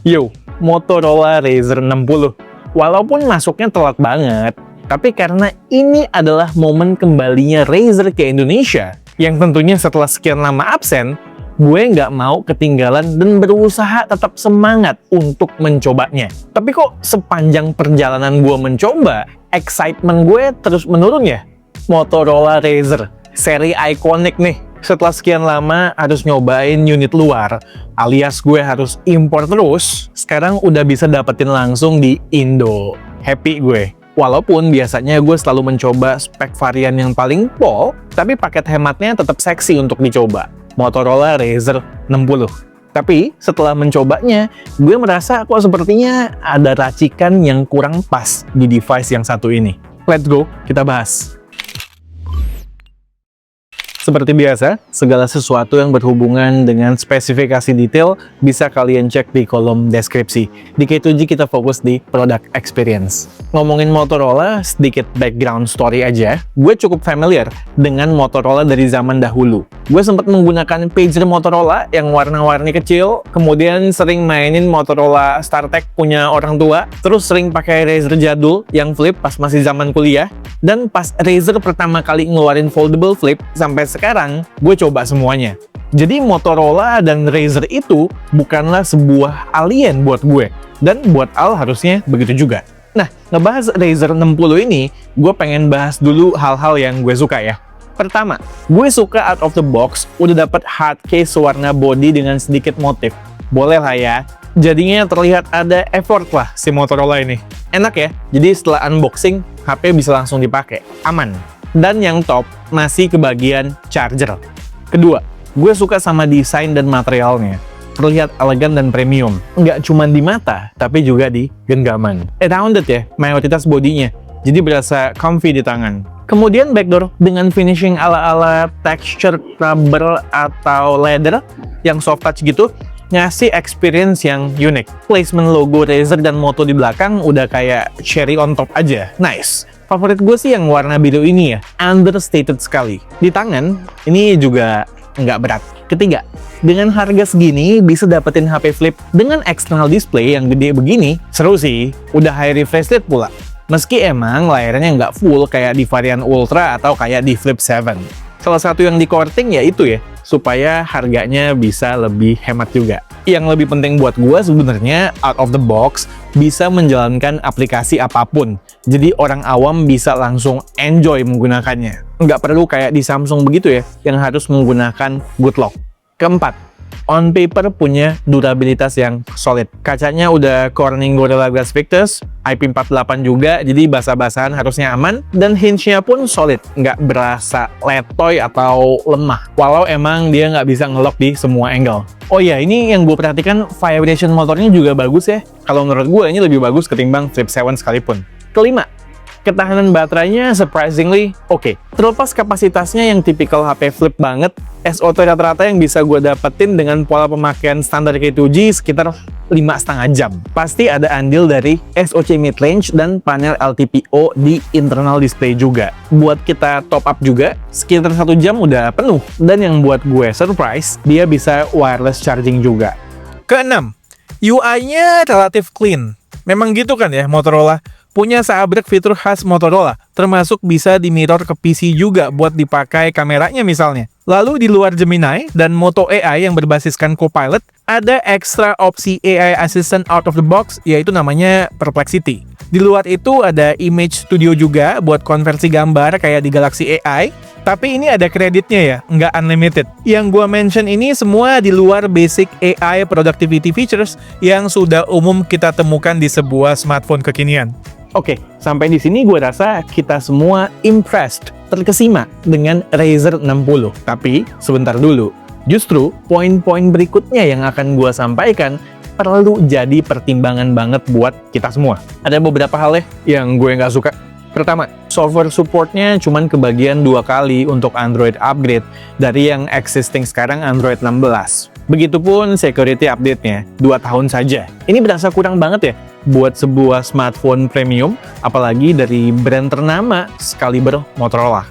Yo, Motorola Razr 60. Walaupun masuknya telat banget, tapi karena ini adalah momen kembalinya Razr ke Indonesia, yang tentunya setelah sekian lama absen, gue nggak mau ketinggalan dan berusaha tetap semangat untuk mencobanya. Tapi kok sepanjang perjalanan gue mencoba, excitement gue terus menurun ya? Motorola Razr, seri ikonik nih. Setelah sekian lama harus nyobain unit luar, alias gue harus impor terus, sekarang udah bisa dapetin langsung di Indo. Happy gue. Walaupun biasanya gue selalu mencoba spek varian yang paling pol, tapi paket hematnya tetap seksi untuk dicoba. Motorola Razr 60. Tapi setelah mencobanya, gue merasa kok sepertinya ada racikan yang kurang pas di device yang satu ini. Let's go, kita bahas. Seperti biasa, segala sesuatu yang berhubungan dengan spesifikasi detail bisa kalian cek di kolom deskripsi. Di K2G kita fokus di product experience. Ngomongin Motorola, sedikit background story aja. Gue cukup familiar dengan Motorola dari zaman dahulu. Gue sempat menggunakan pager Motorola yang warna-warni kecil, kemudian sering mainin Motorola StarTech punya orang tua, terus sering pakai Razr jadul yang flip pas masih zaman kuliah, dan pas Razr pertama kali ngeluarin foldable flip, sampai sekarang gue coba semuanya. Jadi Motorola dan Razr itu bukanlah sebuah alien buat gue, dan buat Al harusnya begitu juga. Nah, ngebahas Razr 60 ini, gue pengen bahas dulu hal-hal yang gue suka ya. Pertama, gue suka out of the box udah dapet hard case warna body dengan sedikit motif. Boleh lah ya, jadinya terlihat ada effort lah si Motorola ini. Enak ya, jadi setelah unboxing, HP bisa langsung dipakai, aman. Dan yang top, masih kebagian charger. Kedua, gue suka sama desain dan materialnya. Terlihat elegan dan premium. Nggak cuma di mata, tapi juga di genggaman. Rounded ya, mayoritas bodinya. Jadi berasa comfy di tangan. Kemudian backdoor dengan finishing ala-ala texture rubber atau leather yang soft touch gitu, ngasih experience yang unik. Placement logo Razr dan Moto di belakang udah kayak cherry on top aja. Nice. Favorit gue sih yang warna biru ini ya, understated sekali. Di tangan, ini juga nggak berat. Ketiga, dengan harga segini bisa dapetin HP flip dengan external display yang gede begini, seru sih. Udah high refresh rate pula. Meski emang layarnya nggak full kayak di varian Ultra atau kayak di Flip 7. Salah satu yang di courting ya itu ya, supaya harganya bisa lebih hemat juga. Yang lebih penting buat gue sebenarnya out of the box bisa menjalankan aplikasi apapun. Jadi orang awam bisa langsung enjoy menggunakannya. Nggak perlu kayak di Samsung begitu ya, yang harus menggunakan good lock. Keempat, on paper punya durabilitas yang solid. Kacanya udah Corning Gorilla Glass Victus, IP48 juga, jadi basah-basahan harusnya aman, dan hinge-nya pun solid, nggak berasa letoy atau lemah, walau emang dia nggak bisa ngelock di semua angle. Oh iya, ini yang gue perhatikan, vibration motornya juga bagus ya. Kalau menurut gue ini lebih bagus ketimbang Flip 7 sekalipun. Kelima, ketahanan baterainya surprisingly oke. Terlepas kapasitasnya yang tipikal HP flip banget, SOT rata-rata yang bisa gue dapetin dengan pola pemakaian standar K2G sekitar 5,5 jam. Pasti ada andil dari SoC mid-range dan panel LTPO di internal display juga. Buat kita top up juga, sekitar 1 jam udah penuh. Dan yang buat gue surprise, dia bisa wireless charging juga. Keenam, UI-nya relatif clean. Memang gitu kan ya Motorola? Punya seabrek fitur khas Motorola, termasuk bisa di mirror ke PC juga buat dipakai kameranya misalnya. Lalu di luar Gemini dan Moto AI yang berbasiskan Copilot, ada ekstra opsi AI Assistant out of the box, yaitu namanya Perplexity. Di luar itu ada Image Studio juga buat konversi gambar kayak di Galaxy AI, tapi ini ada kreditnya ya, nggak unlimited. Yang gua mention ini semua di luar basic AI productivity features yang sudah umum kita temukan di sebuah smartphone kekinian. Oke, sampai di sini gue rasa kita semua impressed, terkesima dengan Razr 60. Tapi, sebentar dulu. Justru, poin-poin berikutnya yang akan gue sampaikan perlu jadi pertimbangan banget buat kita semua. Ada beberapa hal yang gue nggak suka. Pertama, software supportnya cuman kebagian 2 kali untuk Android upgrade dari yang existing sekarang Android 16. Begitupun security update-nya, 2 tahun saja. Ini berasa kurang banget ya buat sebuah smartphone premium, apalagi dari brand ternama sekaliber Motorola.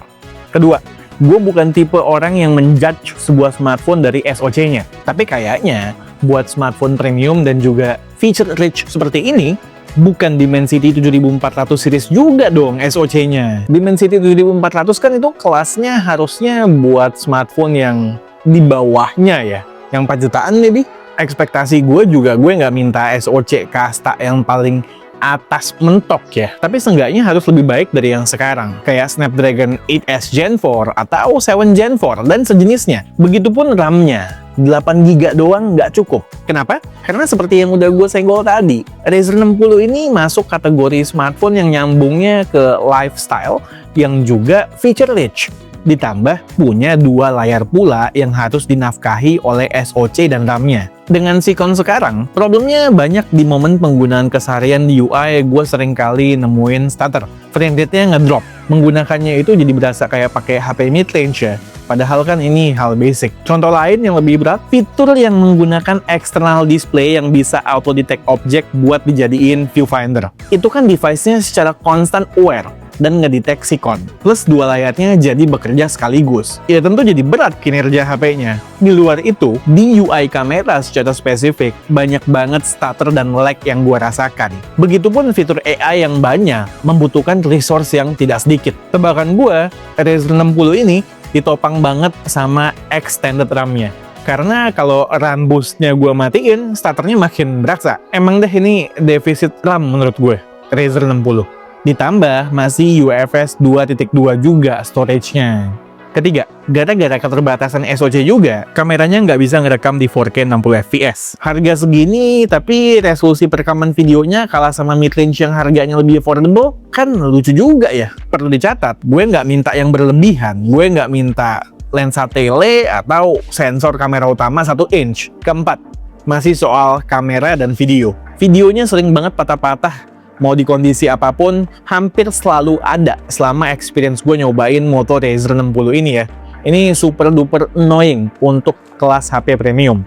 Kedua, gue bukan tipe orang yang menjudge sebuah smartphone dari SoC-nya, tapi kayaknya buat smartphone premium dan juga feature rich seperti ini, bukan Dimensity 7400 series juga dong SoC-nya. Dimensity 7400 kan itu kelasnya harusnya buat smartphone yang di bawahnya ya, yang 4 jutaan maybe. Ekspektasi gue juga gue nggak minta SoC kasta yang paling atas mentok ya, tapi seenggaknya harus lebih baik dari yang sekarang, kayak Snapdragon 8S Gen 4 atau 7 Gen 4 dan sejenisnya. Begitupun RAM-nya, 8GB doang nggak cukup. Kenapa? Karena seperti yang udah gue senggol tadi, Razer 60 ini masuk kategori smartphone yang nyambungnya ke lifestyle yang juga feature rich. Ditambah punya 2 layar pula yang harus dinafkahi oleh SoC dan RAM-nya. Dengan Sikon sekarang, problemnya banyak di momen penggunaan keseharian di UI. Gue sering kali nemuin stutter, frame rate-nya ngedrop. Menggunakannya itu jadi berasa kayak pakai HP mid-range ya. Padahal kan ini hal basic. Contoh lain yang lebih berat, fitur yang menggunakan external display yang bisa auto detect objek buat dijadiin viewfinder. Itu kan device-nya secara constant aware dan ngedetect Sikon. Plus 2 layarnya jadi bekerja sekaligus. Ya tentu jadi berat kinerja HP-nya. Di luar itu, di UI kamera secara spesifik, banyak banget stutter dan lag yang gua rasakan. Begitupun fitur AI yang banyak, membutuhkan resource yang tidak sedikit. Tebakan gua, Razer 60 ini ditopang banget sama extended RAM-nya. Karena kalau RAM boost-nya gua matiin, stutternya makin berasa. Emang deh ini defisit RAM menurut gue, Razer 60. Ditambah masih UFS 2.2 juga storage-nya. Ketiga, gara-gara keterbatasan SoC juga, kameranya nggak bisa ngerekam di 4K 60fps. Harga segini, tapi resolusi perekaman videonya kalah sama mid-range yang harganya lebih affordable, kan lucu juga ya. Perlu dicatat, gue nggak minta yang berlebihan, gue nggak minta lensa tele atau sensor kamera utama 1 inch. Keempat, masih soal kamera dan video. Videonya sering banget patah-patah. Mau di kondisi apapun, hampir selalu ada selama experience gue nyobain Moto Razer 60 ini ya. Ini super duper annoying untuk kelas HP premium.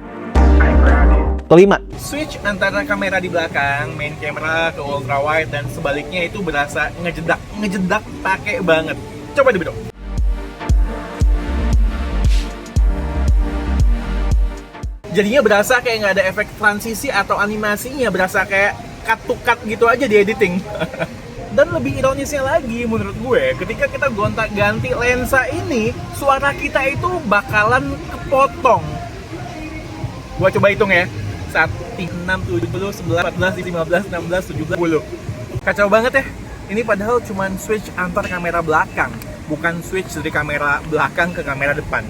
Kelima, switch antara kamera di belakang, main camera ke ultra wide dan sebaliknya itu berasa ngejedak pakai banget. Coba di bro. Jadinya berasa kayak nggak ada efek transisi atau animasinya, berasa kayak cut-to-cut gitu aja di editing. Dan lebih ironisnya lagi menurut gue, ketika kita gonta-ganti lensa ini, suara kita itu bakalan kepotong. Gua coba hitung ya. 1, 6, 7, 11, 14, 15, 16, 17, 10. Kacau banget ya. Ini padahal cuman switch antar kamera belakang, bukan switch dari kamera belakang ke kamera depan.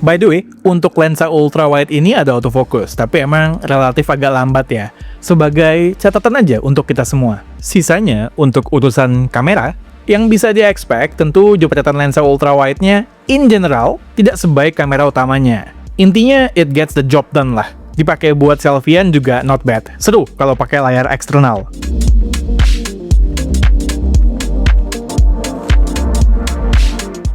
By the way, untuk lensa ultra wide ini ada autofocus, tapi emang relatif agak lambat ya. Sebagai catatan aja untuk kita semua. Sisanya, untuk urusan kamera, yang bisa di-expect tentu jepretan lensa ultra wide-nya in general tidak sebaik kamera utamanya. Intinya, it gets the job done lah. Dipakai buat selfiean juga not bad. Seru kalau pakai layar eksternal.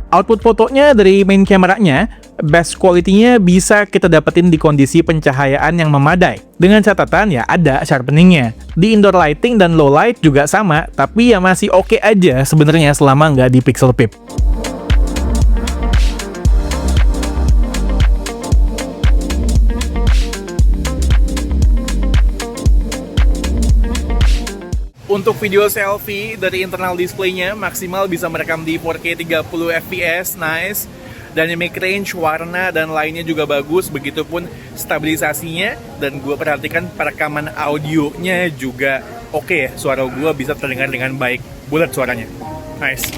Output fotonya dari main kameranya, best quality-nya bisa kita dapetin di kondisi pencahayaan yang memadai. Dengan catatan ya ada sharpening-nya. Di indoor lighting dan low light juga sama, tapi ya masih oke aja sebenarnya selama nggak di pixel peep. Untuk video selfie dari internal display-nya maksimal bisa merekam di 4K 30fps, nice. Dynamic range, warna, dan lainnya juga bagus. Begitupun stabilisasinya. Dan gue perhatikan perekaman audionya juga oke ya. Suara gue bisa terdengar dengan baik. Bulat suaranya. Nice.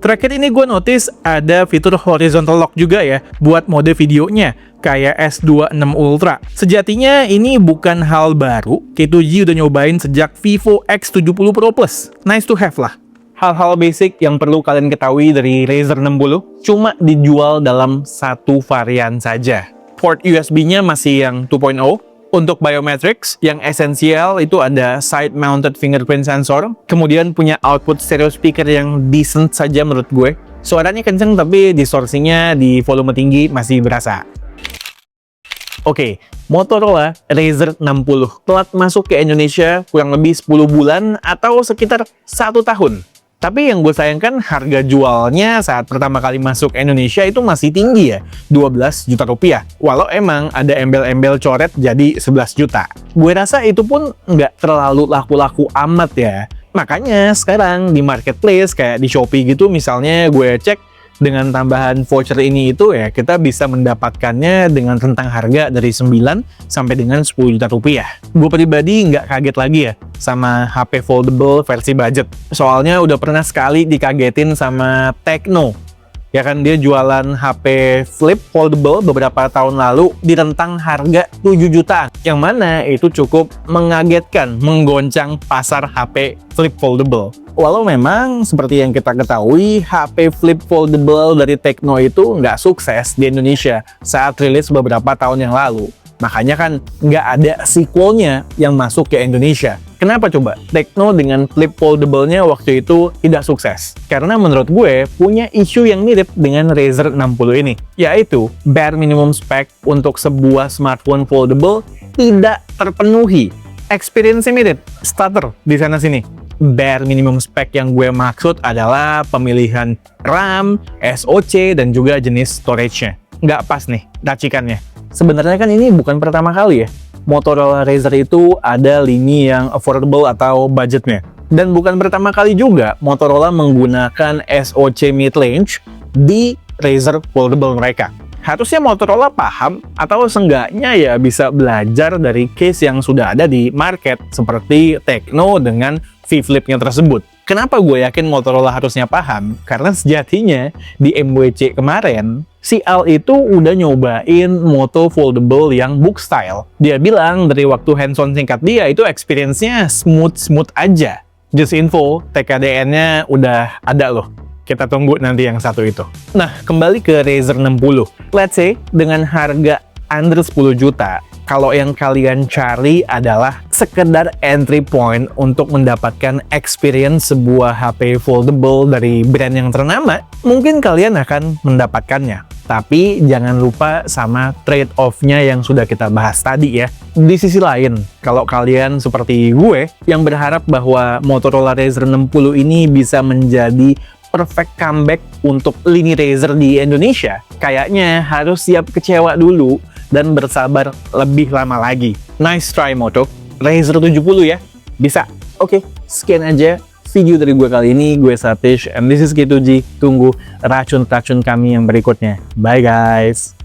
Terakhir ini gue notice ada fitur horizontal lock juga ya buat mode videonya kayak S26 Ultra. Sejatinya ini bukan hal baru, K2G udah nyobain sejak Vivo X70 Pro Plus. Nice to have lah. Hal-hal basic yang perlu kalian ketahui dari Razer 60 cuma dijual dalam satu varian saja. Port USB-nya masih yang 2.0. Untuk biometrics, yang esensial itu ada side-mounted fingerprint sensor, kemudian punya output stereo speaker yang decent saja menurut gue. Suaranya kenceng tapi distorsinya di volume tinggi masih berasa. Oke, Motorola Razer 60 telat masuk ke Indonesia kurang lebih 10 bulan atau sekitar 1 tahun. Tapi yang gue sayangkan harga jualnya saat pertama kali masuk Indonesia itu masih tinggi ya, 12 juta rupiah. Walau emang ada embel-embel coret jadi 11 juta. Gue rasa itu pun nggak terlalu laku-laku amat ya. Makanya sekarang di marketplace kayak di Shopee gitu misalnya gue cek, dengan tambahan voucher ini itu ya kita bisa mendapatkannya dengan rentang harga dari 9 sampai dengan 10 juta rupiah. Gue pribadi nggak kaget lagi ya sama HP foldable versi budget. Soalnya udah pernah sekali dikagetin sama Tecno. Ya kan dia jualan HP flip foldable beberapa tahun lalu di rentang harga 7 jutaan. Yang mana itu cukup mengagetkan, menggoncang pasar HP flip foldable. Walau memang seperti yang kita ketahui, HP flip foldable dari Tecno itu nggak sukses di Indonesia saat rilis beberapa tahun yang lalu. Makanya kan nggak ada sequelnya yang masuk ke Indonesia. Kenapa coba? Tecno dengan flip foldable-nya waktu itu tidak sukses. Karena menurut gue punya isu yang mirip dengan Razer 60 ini. Yaitu, bare minimum spec untuk sebuah smartphone foldable tidak terpenuhi. Experience-nya mirip, stutter di sana-sini. Bare minimum spec yang gue maksud adalah pemilihan RAM, SoC, dan juga jenis storage-nya. Nggak pas nih, racikannya. Sebenarnya kan ini bukan pertama kali ya. Motorola Razr itu ada lini yang affordable atau budgetnya. Dan bukan pertama kali juga Motorola menggunakan SoC mid-range di Razr foldable mereka. Harusnya Motorola paham atau seenggaknya ya bisa belajar dari case yang sudah ada di market seperti Tecno dengan V Flip-nya tersebut. Kenapa gue yakin Motorola harusnya paham? Karena sejatinya di MWC kemarin, si Al itu udah nyobain Moto Foldable yang book style. Dia bilang dari waktu hands-on singkat dia itu experience-nya smooth-smooth aja. Just info, TKDN-nya udah ada loh. Kita tunggu nanti yang satu itu. Nah, kembali ke Razer 60. Let's say, dengan harga under 10 juta, kalau yang kalian cari adalah sekedar entry point untuk mendapatkan experience sebuah HP foldable dari brand yang ternama, mungkin kalian akan mendapatkannya. Tapi jangan lupa sama trade-off-nya yang sudah kita bahas tadi ya. Di sisi lain, kalau kalian seperti gue yang berharap bahwa Motorola Razr 60 ini bisa menjadi perfect comeback untuk lini Razer di Indonesia, kayaknya harus siap kecewa dulu dan bersabar lebih lama lagi. Nice try Moto, Razer 70 ya, bisa. Oke, sekian aja video dari gue kali ini. Gue Satish, and this is K2G. Tunggu racun-racun kami yang berikutnya. Bye guys!